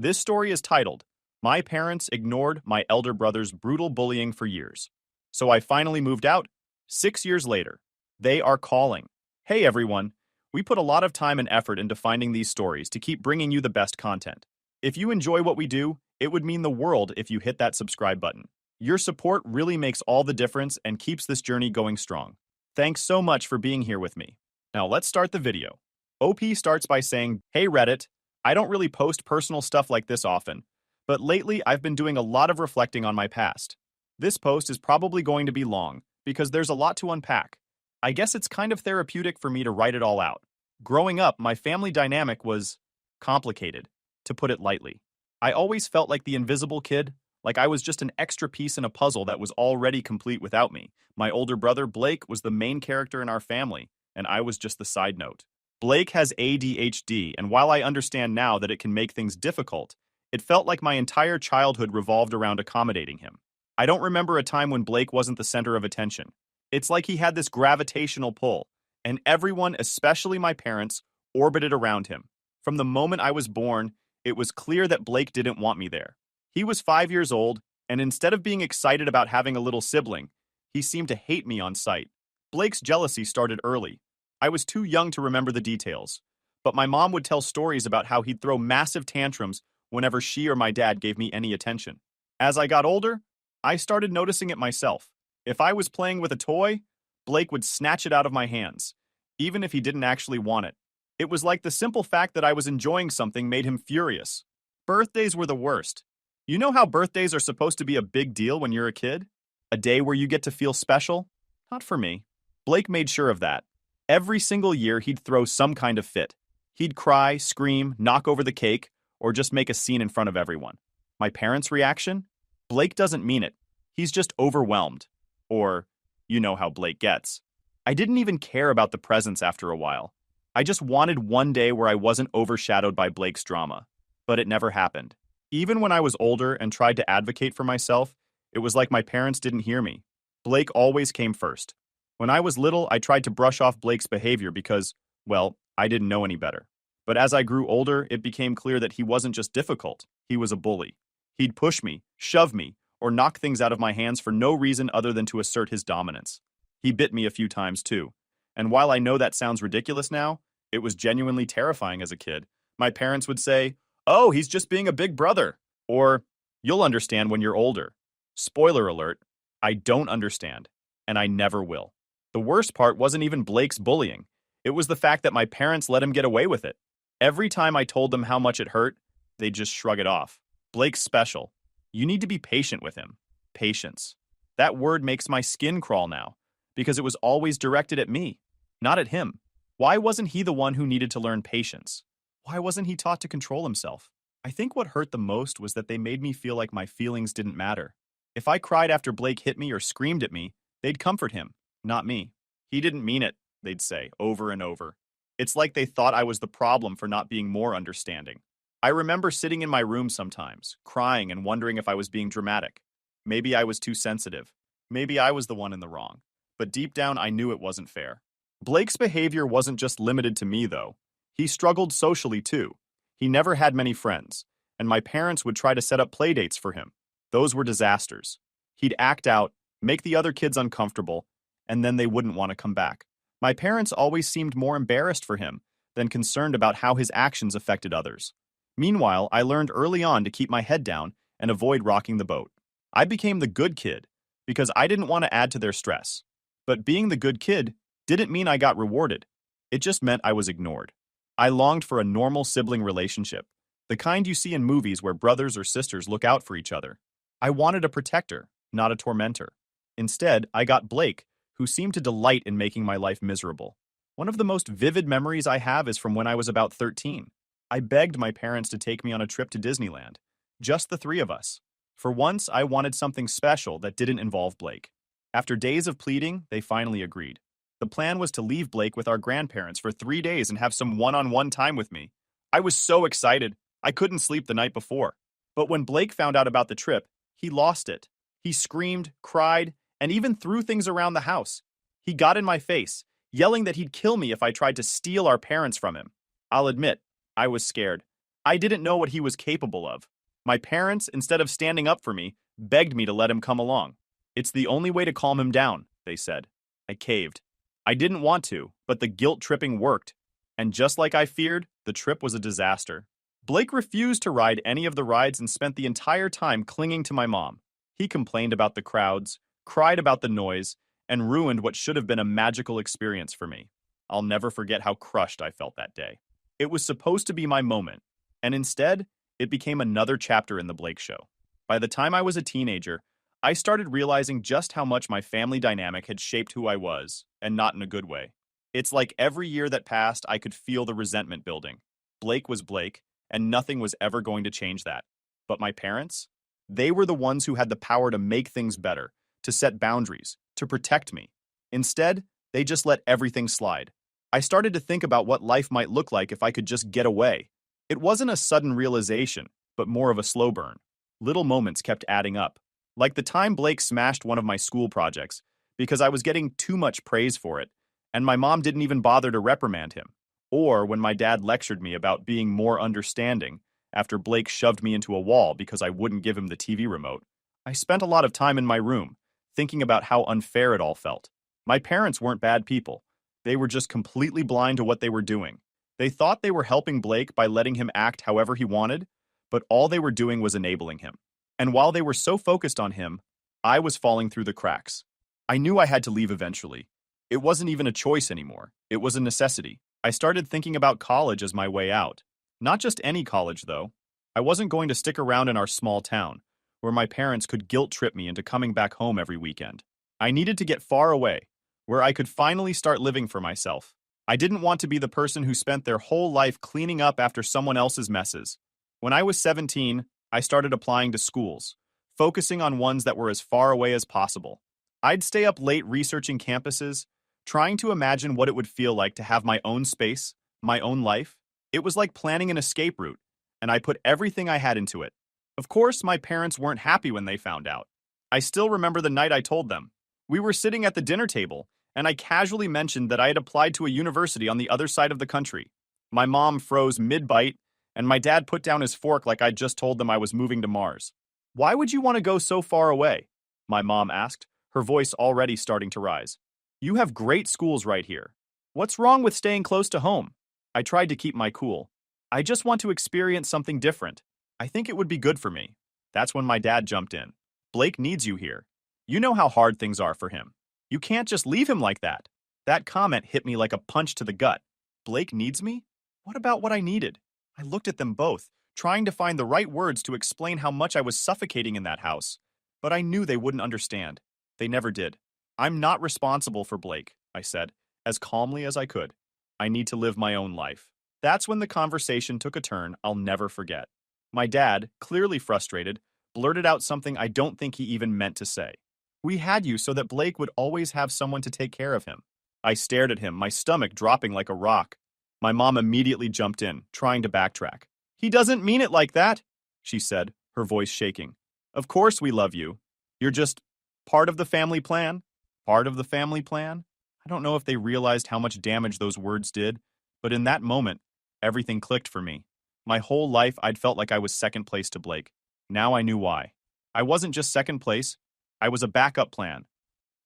This story is titled, My Parents Ignored My Elder Brother's Brutal Bullying for Years. So I finally moved out. 6 years later. They are calling. Hey everyone, we put a lot of time and effort into finding these stories to keep bringing you the best content. If you enjoy what we do, it would mean the world if you hit that subscribe button. Your support really makes all the difference and keeps this journey going strong. Thanks so much for being here with me. Now let's start the video. OP starts by saying, Hey Reddit, I don't really post personal stuff like this often, but lately I've been doing a lot of reflecting on my past. This post is probably going to be long, because there's a lot to unpack. I guess it's kind of therapeutic for me to write it all out. Growing up, my family dynamic was complicated, to put it lightly. I always felt like the invisible kid, like I was just an extra piece in a puzzle that was already complete without me. My older brother, Blake, was the main character in our family, and I was just the side note. Blake has ADHD, and while I understand now that it can make things difficult, it felt like my entire childhood revolved around accommodating him. I don't remember a time when Blake wasn't the center of attention. It's like he had this gravitational pull, and everyone, especially my parents, orbited around him. From the moment I was born, it was clear that Blake didn't want me there. He was 5 years old, and instead of being excited about having a little sibling, he seemed to hate me on sight. Blake's jealousy started early. I was too young to remember the details, but my mom would tell stories about how he'd throw massive tantrums whenever she or my dad gave me any attention. As I got older, I started noticing it myself. If I was playing with a toy, Blake would snatch it out of my hands, even if he didn't actually want it. It was like the simple fact that I was enjoying something made him furious. Birthdays were the worst. You know how birthdays are supposed to be a big deal when you're a kid? A day where you get to feel special? Not for me. Blake made sure of that. Every single year, he'd throw some kind of fit. He'd cry, scream, knock over the cake, or just make a scene in front of everyone. My parents' reaction? Blake doesn't mean it. He's just overwhelmed. Or, you know how Blake gets. I didn't even care about the presents after a while. I just wanted one day where I wasn't overshadowed by Blake's drama. But it never happened. Even when I was older and tried to advocate for myself, it was like my parents didn't hear me. Blake always came first. When I was little, I tried to brush off Blake's behavior because, well, I didn't know any better. But as I grew older, it became clear that he wasn't just difficult, he was a bully. He'd push me, shove me, or knock things out of my hands for no reason other than to assert his dominance. He bit me a few times too. And while I know that sounds ridiculous now, it was genuinely terrifying as a kid. My parents would say, "Oh, he's just being a big brother." Or, "You'll understand when you're older." Spoiler alert, I don't understand, and I never will. The worst part wasn't even Blake's bullying. It was the fact that my parents let him get away with it. Every time I told them how much it hurt, they'd just shrug it off. Blake's special. You need to be patient with him. Patience. That word makes my skin crawl now, because it was always directed at me, not at him. Why wasn't he the one who needed to learn patience? Why wasn't he taught to control himself? I think what hurt the most was that they made me feel like my feelings didn't matter. If I cried after Blake hit me or screamed at me, they'd comfort him. Not me. He didn't mean it, they'd say, over and over. It's like they thought I was the problem for not being more understanding. I remember sitting in my room sometimes, crying and wondering if I was being dramatic. Maybe I was too sensitive. Maybe I was the one in the wrong. But deep down, I knew it wasn't fair. Blake's behavior wasn't just limited to me, though. He struggled socially, too. He never had many friends, and my parents would try to set up playdates for him. Those were disasters. He'd act out, make the other kids uncomfortable, and then they wouldn't want to come back. My parents always seemed more embarrassed for him than concerned about how his actions affected others. Meanwhile, I learned early on to keep my head down and avoid rocking the boat. I became the good kid because I didn't want to add to their stress. But being the good kid didn't mean I got rewarded. It just meant I was ignored. I longed for a normal sibling relationship, the kind you see in movies where brothers or sisters look out for each other. I wanted a protector, not a tormentor. Instead, I got Blake, who seemed to delight in making my life miserable. One of the most vivid memories I have is from when I was about 13. I begged my parents to take me on a trip to Disneyland, just the three of us. For once, I wanted something special that didn't involve Blake. After days of pleading, they finally agreed. The plan was to leave Blake with our grandparents for 3 days and have some one-on-one time with me. I was so excited, I couldn't sleep the night before. But when Blake found out about the trip, he lost it. He screamed, cried, and even threw things around the house. He got in my face, yelling that he'd kill me if I tried to steal our parents from him. I'll admit, I was scared. I didn't know what he was capable of. My parents, instead of standing up for me, begged me to let him come along. It's the only way to calm him down, they said. I caved. I didn't want to, but the guilt-tripping worked. And just like I feared, the trip was a disaster. Blake refused to ride any of the rides and spent the entire time clinging to my mom. He complained about the crowds, cried about the noise, and ruined what should have been a magical experience for me. I'll never forget how crushed I felt that day. It was supposed to be my moment, and instead, it became another chapter in the Blake show. By the time I was a teenager, I started realizing just how much my family dynamic had shaped who I was, and not in a good way. It's like every year that passed, I could feel the resentment building. Blake was Blake, and nothing was ever going to change that. But my parents? They were the ones who had the power to make things better, to set boundaries, to protect me. Instead, they just let everything slide. I started to think about what life might look like if I could just get away. It wasn't a sudden realization, but more of a slow burn. Little moments kept adding up. Like the time Blake smashed one of my school projects because I was getting too much praise for it, and my mom didn't even bother to reprimand him. Or when my dad lectured me about being more understanding after Blake shoved me into a wall because I wouldn't give him the TV remote. I spent a lot of time in my room, thinking about how unfair it all felt. My parents weren't bad people. They were just completely blind to what they were doing. They thought they were helping Blake by letting him act however he wanted, but all they were doing was enabling him. And while they were so focused on him, I was falling through the cracks. I knew I had to leave eventually. It wasn't even a choice anymore. It was a necessity. I started thinking about college as my way out. Not just any college, though. I wasn't going to stick around in our small town, where my parents could guilt-trip me into coming back home every weekend. I needed to get far away, where I could finally start living for myself. I didn't want to be the person who spent their whole life cleaning up after someone else's messes. When I was 17, I started applying to schools, focusing on ones that were as far away as possible. I'd stay up late researching campuses, trying to imagine what it would feel like to have my own space, my own life. It was like planning an escape route, and I put everything I had into it. Of course, my parents weren't happy when they found out. I still remember the night I told them. We were sitting at the dinner table, and I casually mentioned that I had applied to a university on the other side of the country. My mom froze mid-bite, and my dad put down his fork like I'd just told them I was moving to Mars. "Why would you want to go so far away?" my mom asked, her voice already starting to rise. "You have great schools right here. What's wrong with staying close to home?" I tried to keep my cool. "I just want to experience something different. I think it would be good for me." That's when my dad jumped in. "Blake needs you here. You know how hard things are for him. You can't just leave him like that." That comment hit me like a punch to the gut. Blake needs me? What about what I needed? I looked at them both, trying to find the right words to explain how much I was suffocating in that house. But I knew they wouldn't understand. They never did. "I'm not responsible for Blake," I said, as calmly as I could. "I need to live my own life." That's when the conversation took a turn I'll never forget. My dad, clearly frustrated, blurted out something I don't think he even meant to say. "We had you so that Blake would always have someone to take care of him." I stared at him, my stomach dropping like a rock. My mom immediately jumped in, trying to backtrack. "He doesn't mean it like that," she said, her voice shaking. "Of course we love you. You're just part of the family plan." Part of the family plan? I don't know if they realized how much damage those words did, but in that moment, everything clicked for me. My whole life, I'd felt like I was second place to Blake. Now I knew why. I wasn't just second place, I was a backup plan.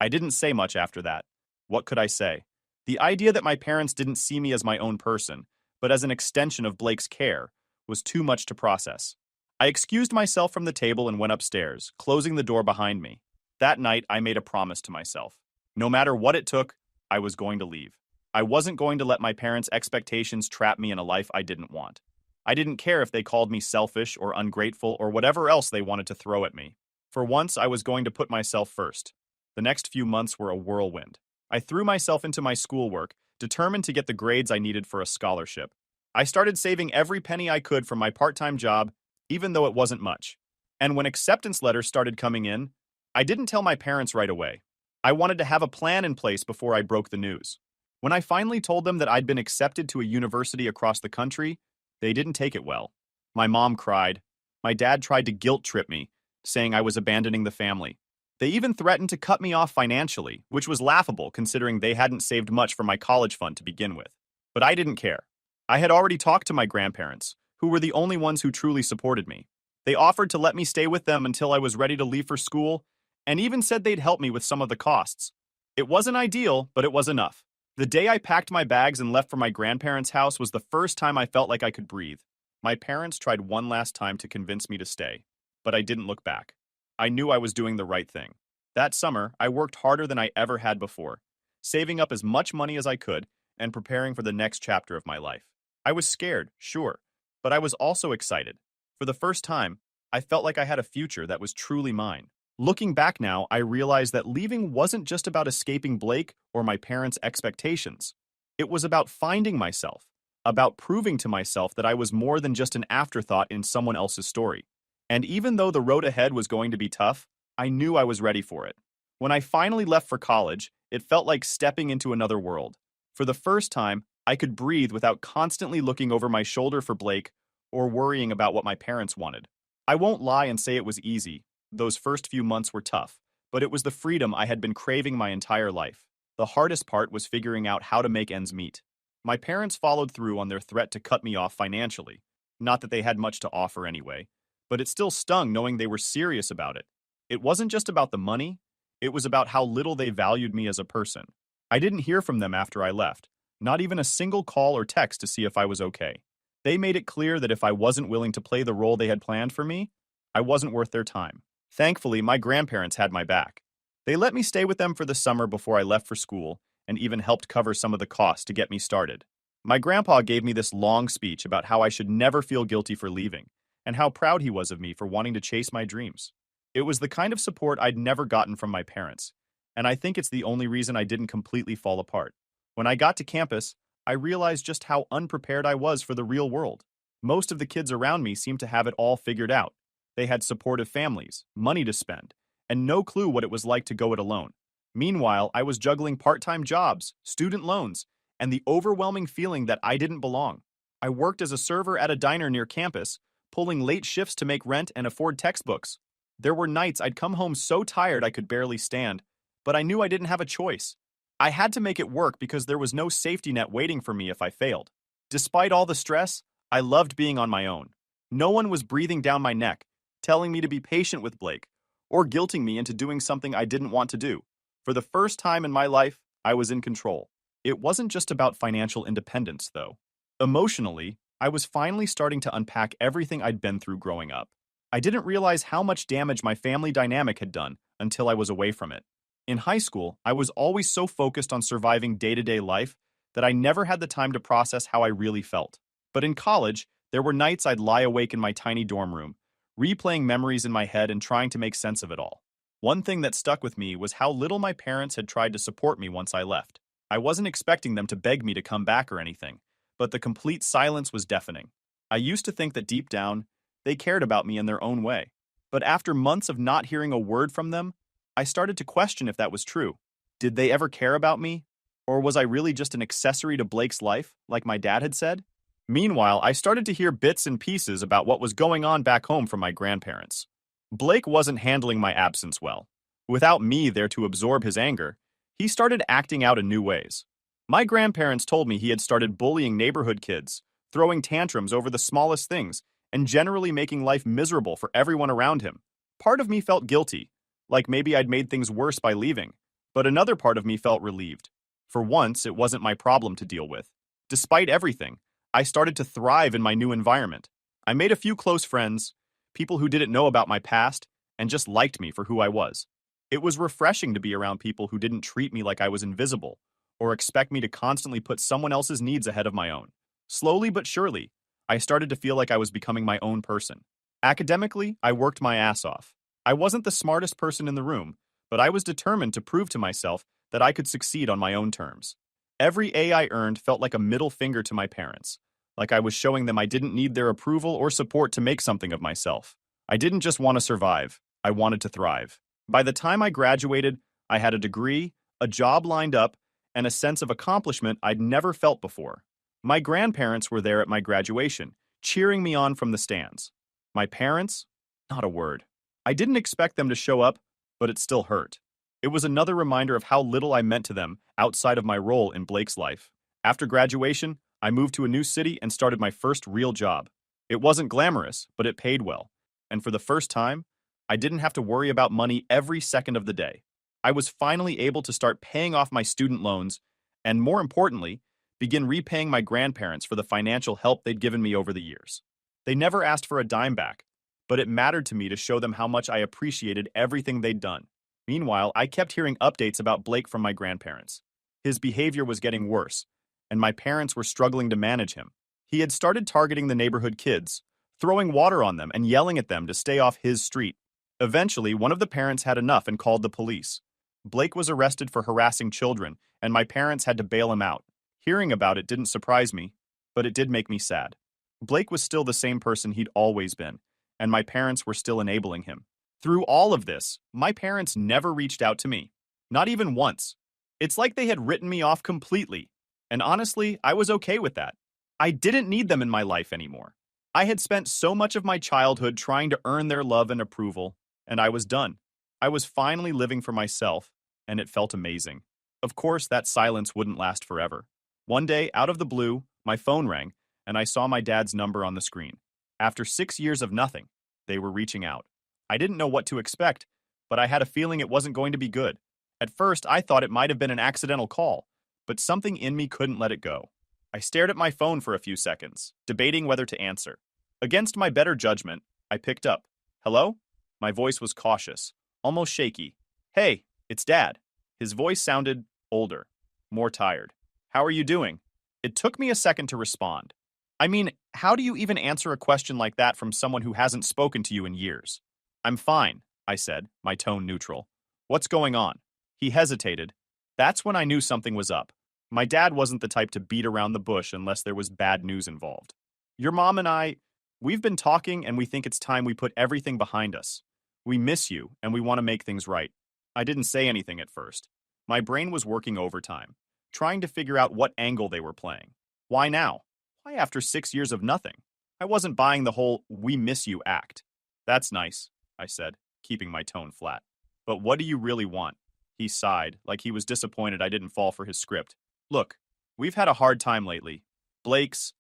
I didn't say much after that. What could I say? The idea that my parents didn't see me as my own person, but as an extension of Blake's care, was too much to process. I excused myself from the table and went upstairs, closing the door behind me. That night, I made a promise to myself. No matter what it took, I was going to leave. I wasn't going to let my parents' expectations trap me in a life I didn't want. I didn't care if they called me selfish or ungrateful or whatever else they wanted to throw at me. For once, I was going to put myself first. The next few months were a whirlwind. I threw myself into my schoolwork, determined to get the grades I needed for a scholarship. I started saving every penny I could from my part-time job, even though it wasn't much. And when acceptance letters started coming in, I didn't tell my parents right away. I wanted to have a plan in place before I broke the news. When I finally told them that I'd been accepted to a university across the country, they didn't take it well. My mom cried. My dad tried to guilt-trip me, saying I was abandoning the family. They even threatened to cut me off financially, which was laughable considering they hadn't saved much for my college fund to begin with. But I didn't care. I had already talked to my grandparents, who were the only ones who truly supported me. They offered to let me stay with them until I was ready to leave for school, and even said they'd help me with some of the costs. It wasn't ideal, but it was enough. The day I packed my bags and left for my grandparents' house was the first time I felt like I could breathe. My parents tried one last time to convince me to stay, but I didn't look back. I knew I was doing the right thing. That summer, I worked harder than I ever had before, saving up as much money as I could and preparing for the next chapter of my life. I was scared, sure, but I was also excited. For the first time, I felt like I had a future that was truly mine. Looking back now, I realized that leaving wasn't just about escaping Blake or my parents' expectations. It was about finding myself, about proving to myself that I was more than just an afterthought in someone else's story. And even though the road ahead was going to be tough, I knew I was ready for it. When I finally left for college, it felt like stepping into another world. For the first time, I could breathe without constantly looking over my shoulder for Blake or worrying about what my parents wanted. I won't lie and say it was easy. Those first few months were tough, but it was the freedom I had been craving my entire life. The hardest part was figuring out how to make ends meet. My parents followed through on their threat to cut me off financially. Not that they had much to offer anyway, but it still stung knowing they were serious about it. It wasn't just about the money, it was about how little they valued me as a person. I didn't hear from them after I left, not even a single call or text to see if I was okay. They made it clear that if I wasn't willing to play the role they had planned for me, I wasn't worth their time. Thankfully, my grandparents had my back. They let me stay with them for the summer before I left for school and even helped cover some of the costs to get me started. My grandpa gave me this long speech about how I should never feel guilty for leaving and how proud he was of me for wanting to chase my dreams. It was the kind of support I'd never gotten from my parents, and I think it's the only reason I didn't completely fall apart. When I got to campus, I realized just how unprepared I was for the real world. Most of the kids around me seemed to have it all figured out. They had supportive families, money to spend, and no clue what it was like to go it alone. Meanwhile, I was juggling part-time jobs, student loans, and the overwhelming feeling that I didn't belong. I worked as a server at a diner near campus, pulling late shifts to make rent and afford textbooks. There were nights I'd come home so tired I could barely stand, but I knew I didn't have a choice. I had to make it work because there was no safety net waiting for me if I failed. Despite all the stress, I loved being on my own. No one was breathing down my neck, telling me to be patient with Blake, or guilting me into doing something I didn't want to do. For the first time in my life, I was in control. It wasn't just about financial independence, though. Emotionally, I was finally starting to unpack everything I'd been through growing up. I didn't realize how much damage my family dynamic had done until I was away from it. In high school, I was always so focused on surviving day-to-day life that I never had the time to process how I really felt. But in college, there were nights I'd lie awake in my tiny dorm room, replaying memories in my head and trying to make sense of it all. One thing that stuck with me was how little my parents had tried to support me once I left. I wasn't expecting them to beg me to come back or anything, but the complete silence was deafening. I used to think that deep down, they cared about me in their own way. But after months of not hearing a word from them, I started to question if that was true. Did they ever care about me? Or was I really just an accessory to Blake's life, like my dad had said? Meanwhile, I started to hear bits and pieces about what was going on back home from my grandparents. Blake wasn't handling my absence well. Without me there to absorb his anger, he started acting out in new ways. My grandparents told me he had started bullying neighborhood kids, throwing tantrums over the smallest things, and generally making life miserable for everyone around him. Part of me felt guilty, like maybe I'd made things worse by leaving, but another part of me felt relieved. For once, it wasn't my problem to deal with. Despite everything, I started to thrive in my new environment. I made a few close friends, people who didn't know about my past, and just liked me for who I was. It was refreshing to be around people who didn't treat me like I was invisible, or expect me to constantly put someone else's needs ahead of my own. Slowly but surely, I started to feel like I was becoming my own person. Academically, I worked my ass off. I wasn't the smartest person in the room, but I was determined to prove to myself that I could succeed on my own terms. Every A I earned felt like a middle finger to my parents, like I was showing them I didn't need their approval or support to make something of myself. I didn't just want to survive, I wanted to thrive. By the time I graduated, I had a degree, a job lined up, and a sense of accomplishment I'd never felt before. My grandparents were there at my graduation, cheering me on from the stands. My parents? Not a word. I didn't expect them to show up, but it still hurt. It was another reminder of how little I meant to them outside of my role in Blake's life. After graduation, I moved to a new city and started my first real job. It wasn't glamorous, but it paid well. And for the first time, I didn't have to worry about money every second of the day. I was finally able to start paying off my student loans and, more importantly, begin repaying my grandparents for the financial help they'd given me over the years. They never asked for a dime back, but it mattered to me to show them how much I appreciated everything they'd done. Meanwhile, I kept hearing updates about Blake from my grandparents. His behavior was getting worse, and my parents were struggling to manage him. He had started targeting the neighborhood kids, throwing water on them and yelling at them to stay off his street. Eventually, one of the parents had enough and called the police. Blake was arrested for harassing children, and my parents had to bail him out. Hearing about it didn't surprise me, but it did make me sad. Blake was still the same person he'd always been, and my parents were still enabling him. Through all of this, my parents never reached out to me. Not even once. It's like they had written me off completely. And honestly, I was okay with that. I didn't need them in my life anymore. I had spent so much of my childhood trying to earn their love and approval, and I was done. I was finally living for myself, and it felt amazing. Of course, that silence wouldn't last forever. One day, out of the blue, my phone rang, and I saw my dad's number on the screen. After 6 years of nothing, they were reaching out. I didn't know what to expect, but I had a feeling it wasn't going to be good. At first, I thought it might have been an accidental call, but something in me couldn't let it go. I stared at my phone for a few seconds, debating whether to answer. Against my better judgment, I picked up. Hello? My voice was cautious, almost shaky. Hey, it's Dad. His voice sounded older, more tired. How are you doing? It took me a second to respond. I mean, how do you even answer a question like that from someone who hasn't spoken to you in years? I'm fine, I said, my tone neutral. What's going on? He hesitated. That's when I knew something was up. My dad wasn't the type to beat around the bush unless there was bad news involved. Your mom and we've been talking and we think it's time we put everything behind us. We miss you and we want to make things right. I didn't say anything at first. My brain was working overtime, trying to figure out what angle they were playing. Why now? Why after 6 years of nothing? I wasn't buying the whole "we miss you" act. That's nice, I said, keeping my tone flat. But what do you really want? He sighed, like he was disappointed I didn't fall for his script. Look, we've had a hard time lately. Blake's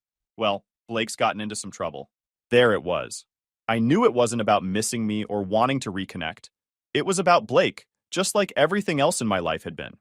gotten into some trouble. There it was. I knew it wasn't about missing me or wanting to reconnect. It was about Blake, just like everything else in my life had been.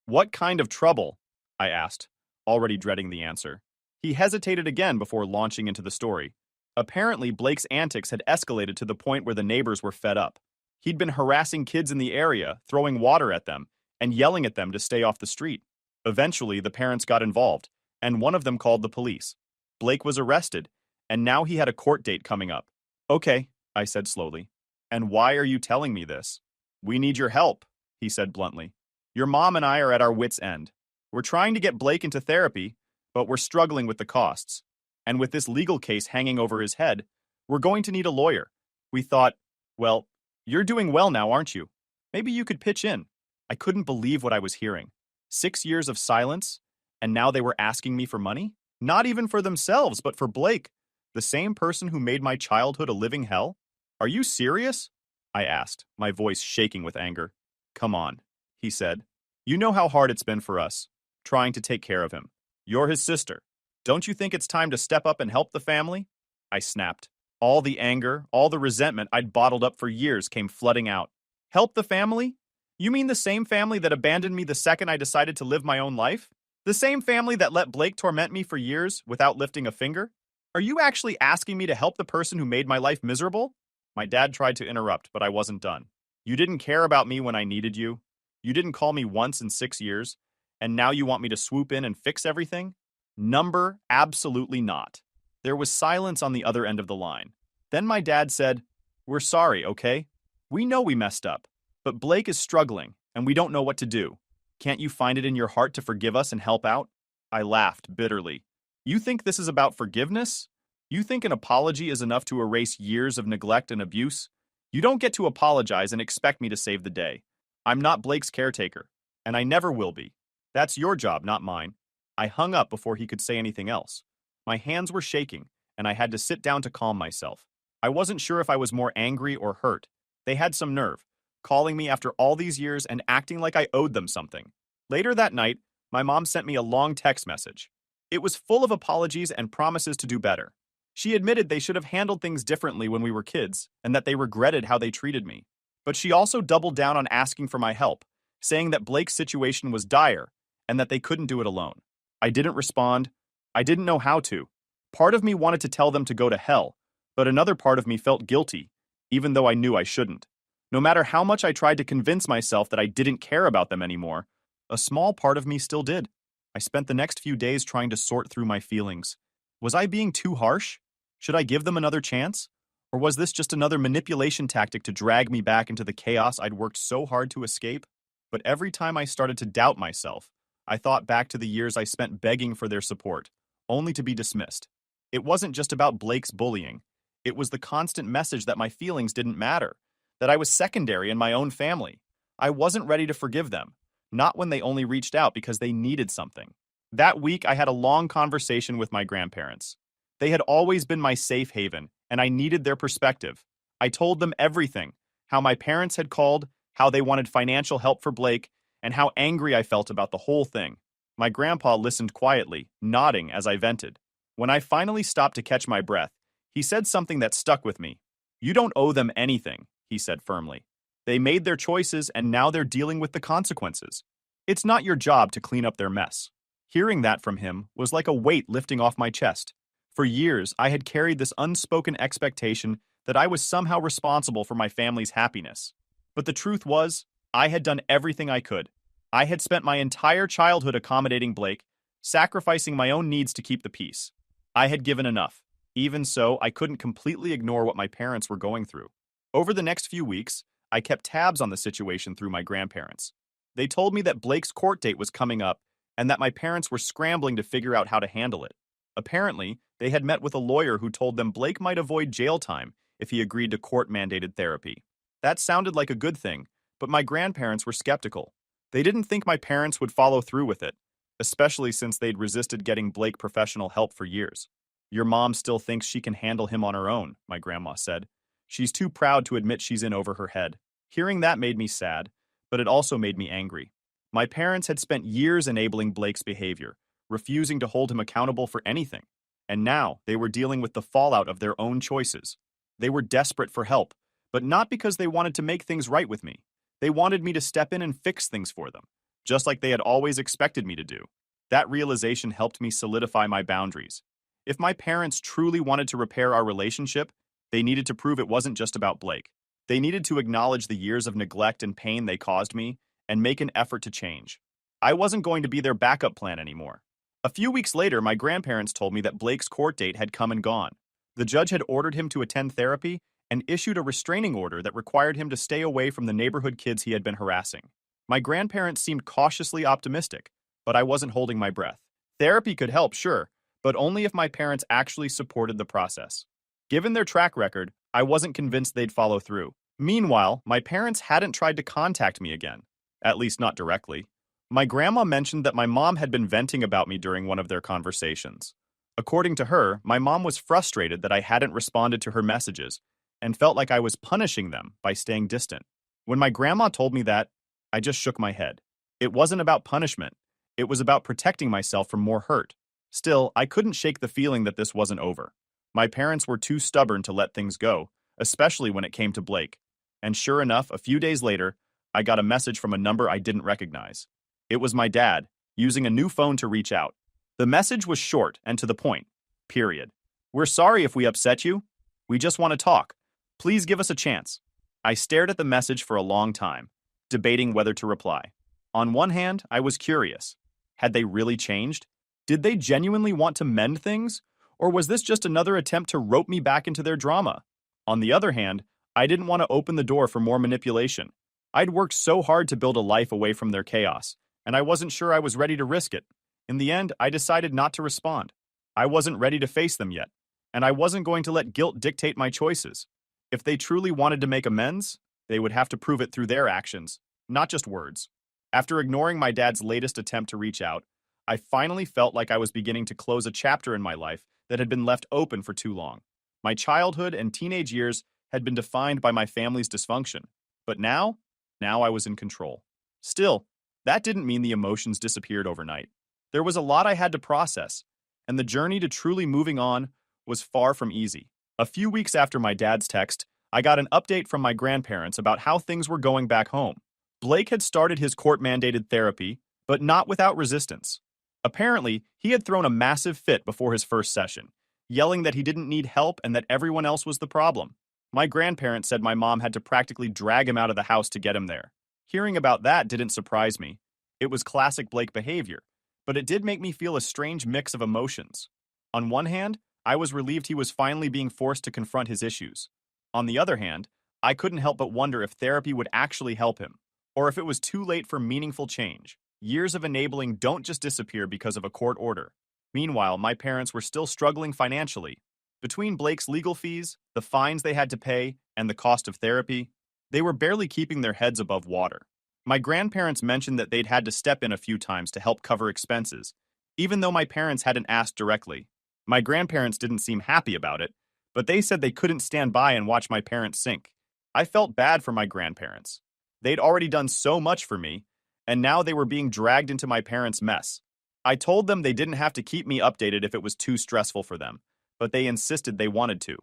What kind of trouble? I asked, already dreading the answer. He hesitated again before launching into the story. Apparently, Blake's antics had escalated to the point where the neighbors were fed up. He'd been harassing kids in the area, throwing water at them, and yelling at them to stay off the street. Eventually, the parents got involved, and one of them called the police. Blake was arrested, and now he had a court date coming up. Okay, I said slowly. And why are you telling me this? We need your help, he said bluntly. Your mom and I are at our wits' end. We're trying to get Blake into therapy, but we're struggling with the costs. And with this legal case hanging over his head, we're going to need a lawyer. We thought, well, you're doing well now, aren't you? Maybe you could pitch in. I couldn't believe what I was hearing. 6 years of silence, and now they were asking me for money? Not even for themselves, but for Blake, the same person who made my childhood a living hell? Are you serious? I asked, my voice shaking with anger. Come on, he said. You know how hard it's been for us, trying to take care of him. You're his sister. Don't you think it's time to step up and help the family? I snapped. All the anger, all the resentment I'd bottled up for years came flooding out. Help the family? You mean the same family that abandoned me the second I decided to live my own life? The same family that let Blake torment me for years without lifting a finger? Are you actually asking me to help the person who made my life miserable? My dad tried to interrupt, but I wasn't done. You didn't care about me when I needed you. You didn't call me once in 6 years, and now you want me to swoop in and fix everything? Number, absolutely not. There was silence on the other end of the line. Then my dad said, We're sorry, okay? We know we messed up, but Blake is struggling, and we don't know what to do. Can't you find it in your heart to forgive us and help out? I laughed bitterly. You think this is about forgiveness? You think an apology is enough to erase years of neglect and abuse? You don't get to apologize and expect me to save the day. I'm not Blake's caretaker, and I never will be. That's your job, not mine. I hung up before he could say anything else. My hands were shaking, and I had to sit down to calm myself. I wasn't sure if I was more angry or hurt. They had some nerve, calling me after all these years and acting like I owed them something. Later that night, my mom sent me a long text message. It was full of apologies and promises to do better. She admitted they should have handled things differently when we were kids and that they regretted how they treated me. But she also doubled down on asking for my help, saying that Blake's situation was dire and that they couldn't do it alone. I didn't respond. I didn't know how to. Part of me wanted to tell them to go to hell, but another part of me felt guilty, even though I knew I shouldn't. No matter how much I tried to convince myself that I didn't care about them anymore, a small part of me still did. I spent the next few days trying to sort through my feelings. Was I being too harsh? Should I give them another chance? Or was this just another manipulation tactic to drag me back into the chaos I'd worked so hard to escape? But every time I started to doubt myself, I thought back to the years I spent begging for their support, only to be dismissed. It wasn't just about Blake's bullying. It was the constant message that my feelings didn't matter, that I was secondary in my own family. I wasn't ready to forgive them, not when they only reached out because they needed something. That week, I had a long conversation with my grandparents. They had always been my safe haven, and I needed their perspective. I told them everything, how my parents had called, how they wanted financial help for Blake, and how angry I felt about the whole thing. My grandpa listened quietly, nodding as I vented. When I finally stopped to catch my breath, he said something that stuck with me. "You don't owe them anything," he said firmly. "They made their choices and now they're dealing with the consequences. It's not your job to clean up their mess." Hearing that from him was like a weight lifting off my chest. For years, I had carried this unspoken expectation that I was somehow responsible for my family's happiness. But the truth was, I had done everything I could. I had spent my entire childhood accommodating Blake, sacrificing my own needs to keep the peace. I had given enough. Even so, I couldn't completely ignore what my parents were going through. Over the next few weeks, I kept tabs on the situation through my grandparents. They told me that Blake's court date was coming up and that my parents were scrambling to figure out how to handle it. Apparently, they had met with a lawyer who told them Blake might avoid jail time if he agreed to court-mandated therapy. That sounded like a good thing, but my grandparents were skeptical. They didn't think my parents would follow through with it, especially since they'd resisted getting Blake professional help for years. "Your mom still thinks she can handle him on her own," my grandma said. "She's too proud to admit she's in over her head." Hearing that made me sad, but it also made me angry. My parents had spent years enabling Blake's behavior, refusing to hold him accountable for anything. And now they were dealing with the fallout of their own choices. They were desperate for help, but not because they wanted to make things right with me. They wanted me to step in and fix things for them, just like they had always expected me to do. That realization helped me solidify my boundaries. If my parents truly wanted to repair our relationship, they needed to prove it wasn't just about Blake. They needed to acknowledge the years of neglect and pain they caused me and make an effort to change. I wasn't going to be their backup plan anymore. A few weeks later, my grandparents told me that Blake's court date had come and gone. The judge had ordered him to attend therapy and issued a restraining order that required him to stay away from the neighborhood kids he had been harassing. My grandparents seemed cautiously optimistic, but I wasn't holding my breath. Therapy could help, sure, but only if my parents actually supported the process. Given their track record, I wasn't convinced they'd follow through. Meanwhile, my parents hadn't tried to contact me again, at least not directly. My grandma mentioned that my mom had been venting about me during one of their conversations. According to her, my mom was frustrated that I hadn't responded to her messages and felt like I was punishing them by staying distant. When my grandma told me that, I just shook my head. It wasn't about punishment. It was about protecting myself from more hurt. Still, I couldn't shake the feeling that this wasn't over. My parents were too stubborn to let things go, especially when it came to Blake. And sure enough, a few days later, I got a message from a number I didn't recognize. It was my dad, using a new phone to reach out. The message was short and to the point. Period. "We're sorry if we upset you. We just want to talk. Please give us a chance." I stared at the message for a long time, debating whether to reply. On one hand, I was curious. Had they really changed? Did they genuinely want to mend things? Or was this just another attempt to rope me back into their drama? On the other hand, I didn't want to open the door for more manipulation. I'd worked so hard to build a life away from their chaos, and I wasn't sure I was ready to risk it. In the end, I decided not to respond. I wasn't ready to face them yet, and I wasn't going to let guilt dictate my choices. If they truly wanted to make amends, they would have to prove it through their actions, not just words. After ignoring my dad's latest attempt to reach out, I finally felt like I was beginning to close a chapter in my life that had been left open for too long. My childhood and teenage years had been defined by my family's dysfunction, but now I was in control. Still, that didn't mean the emotions disappeared overnight. There was a lot I had to process, and the journey to truly moving on was far from easy. A few weeks after my dad's text, I got an update from my grandparents about how things were going back home. Blake had started his court-mandated therapy, but not without resistance. Apparently, he had thrown a massive fit before his first session, yelling that he didn't need help and that everyone else was the problem. My grandparents said my mom had to practically drag him out of the house to get him there. Hearing about that didn't surprise me. It was classic Blake behavior, but it did make me feel a strange mix of emotions. On one hand, I was relieved he was finally being forced to confront his issues. On the other hand, I couldn't help but wonder if therapy would actually help him, or if it was too late for meaningful change. Years of enabling don't just disappear because of a court order. Meanwhile, my parents were still struggling financially. Between Blake's legal fees, the fines they had to pay, and the cost of therapy, they were barely keeping their heads above water. My grandparents mentioned that they'd had to step in a few times to help cover expenses, even though my parents hadn't asked directly. My grandparents didn't seem happy about it, but they said they couldn't stand by and watch my parents sink. I felt bad for my grandparents. They'd already done so much for me, and now they were being dragged into my parents' mess. I told them they didn't have to keep me updated if it was too stressful for them, but they insisted they wanted to.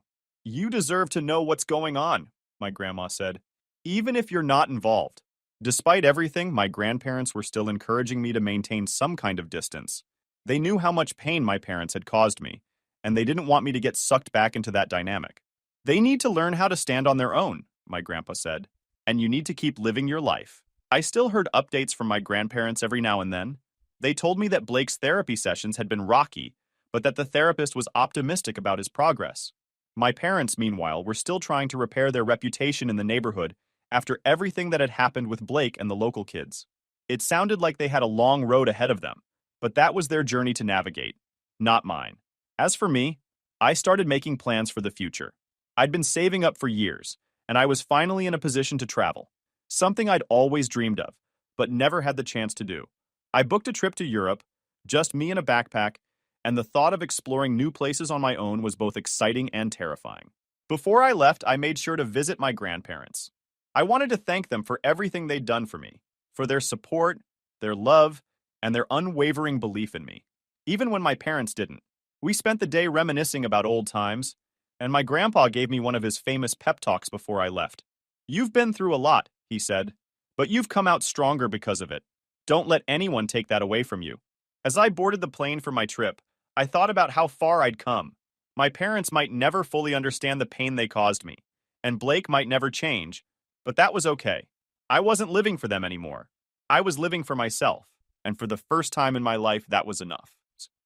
"You deserve to know what's going on," my grandma said, "even if you're not involved." Despite everything, my grandparents were still encouraging me to maintain some kind of distance. They knew how much pain my parents had caused me, and they didn't want me to get sucked back into that dynamic. "They need to learn how to stand on their own," my grandpa said, "and you need to keep living your life." I still heard updates from my grandparents every now and then. They told me that Blake's therapy sessions had been rocky, but that the therapist was optimistic about his progress. My parents, meanwhile, were still trying to repair their reputation in the neighborhood after everything that had happened with Blake and the local kids. It sounded like they had a long road ahead of them, but that was their journey to navigate, not mine. As for me, I started making plans for the future. I'd been saving up for years, and I was finally in a position to travel, something I'd always dreamed of, but never had the chance to do. I booked a trip to Europe, just me in a backpack, and the thought of exploring new places on my own was both exciting and terrifying. Before I left, I made sure to visit my grandparents. I wanted to thank them for everything they'd done for me, for their support, their love, and their unwavering belief in me, even when my parents didn't. We spent the day reminiscing about old times, and my grandpa gave me one of his famous pep talks before I left. "You've been through a lot," he said, "but you've come out stronger because of it. Don't let anyone take that away from you." As I boarded the plane for my trip, I thought about how far I'd come. My parents might never fully understand the pain they caused me, and Blake might never change, but that was okay. I wasn't living for them anymore. I was living for myself, and for the first time in my life, that was enough.